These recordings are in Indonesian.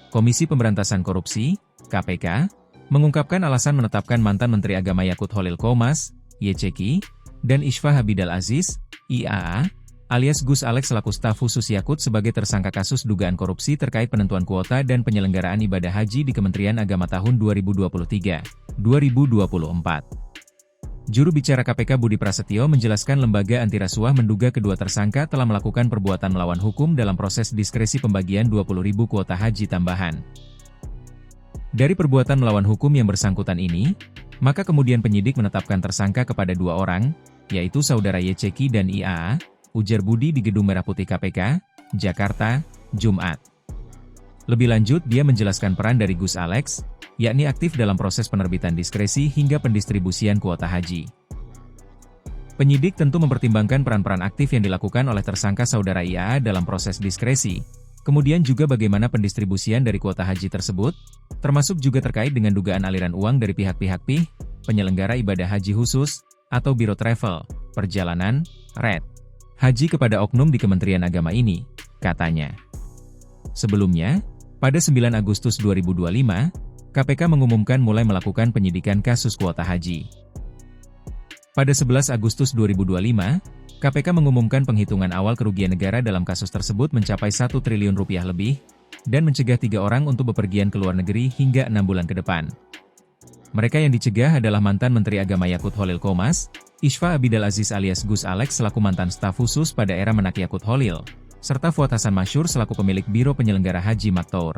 Komisi Pemberantasan Korupsi, KPK, mengungkapkan alasan menetapkan mantan Menteri Agama Yakut Cholil Qomas, YCQ, dan Ishfah Habidal Aziz, IAA, alias Gus Alex selaku staf khusus Yakut sebagai tersangka kasus dugaan korupsi terkait penentuan kuota dan penyelenggaraan ibadah haji di Kementerian Agama tahun 2023-2024. Juru bicara KPK Budi Prasetyo menjelaskan lembaga anti rasuah menduga kedua tersangka telah melakukan perbuatan melawan hukum dalam proses diskresi pembagian 20.000 kuota haji tambahan. Dari perbuatan melawan hukum yang bersangkutan ini, maka kemudian penyidik menetapkan tersangka kepada dua orang, yaitu saudara YCQ dan IAA, ujar Budi di Gedung Merah Putih KPK, Jakarta, Jumat. Lebih lanjut dia menjelaskan peran dari Gus Alex, yakni aktif dalam proses penerbitan diskresi hingga pendistribusian kuota haji. Penyidik tentu mempertimbangkan peran-peran aktif yang dilakukan oleh tersangka saudara IAA dalam proses diskresi, kemudian juga bagaimana pendistribusian dari kuota haji tersebut, termasuk juga terkait dengan dugaan aliran uang dari pihak-pihak penyelenggara ibadah haji khusus, atau Biro Travel, Perjalanan, RED, haji kepada oknum di Kementerian Agama ini, katanya. Sebelumnya, pada 9 Agustus 2025, KPK mengumumkan mulai melakukan penyidikan kasus kuota haji. Pada 11 Agustus 2025, KPK mengumumkan penghitungan awal kerugian negara dalam kasus tersebut mencapai 1 triliun rupiah lebih, dan mencegah 3 orang untuk bepergian ke luar negeri hingga 6 bulan ke depan. Mereka yang dicegah adalah mantan Menteri Agama Yakut Cholil Qomas, Ishfah Habidal Aziz alias Gus Alex selaku mantan staf khusus pada era Menak Yakut Cholil, serta Fuad Hasan Masyur selaku pemilik Biro Penyelenggara Haji Maktour.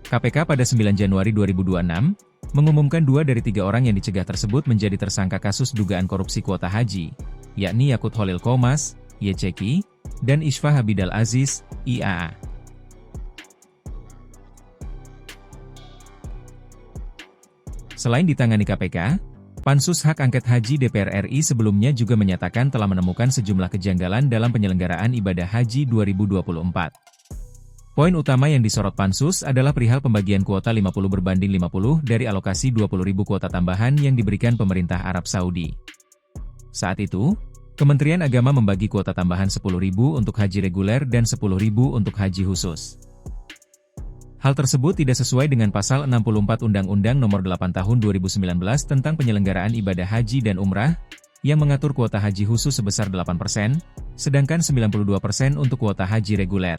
KPK pada 9 Januari 2026, mengumumkan 2 dari 3 orang yang dicegah tersebut menjadi tersangka kasus dugaan korupsi kuota haji, yakni Yakut Cholil Qomas, YCQ, dan Ishfah Habidal Aziz, IAA. Selain ditangani KPK, Pansus Hak Angket Haji DPR RI sebelumnya juga menyatakan telah menemukan sejumlah kejanggalan dalam penyelenggaraan ibadah haji 2024. Poin utama yang disorot Pansus adalah perihal pembagian kuota 50/50 dari alokasi 20.000 kuota tambahan yang diberikan pemerintah Arab Saudi. Saat itu, Kementerian Agama membagi kuota tambahan 10.000 untuk haji reguler dan 10.000 untuk haji khusus. Hal tersebut tidak sesuai dengan Pasal 64 Undang-Undang Nomor 8 Tahun 2019 tentang penyelenggaraan ibadah haji dan umrah, yang mengatur kuota haji khusus sebesar 8%, sedangkan 92% untuk kuota haji reguler.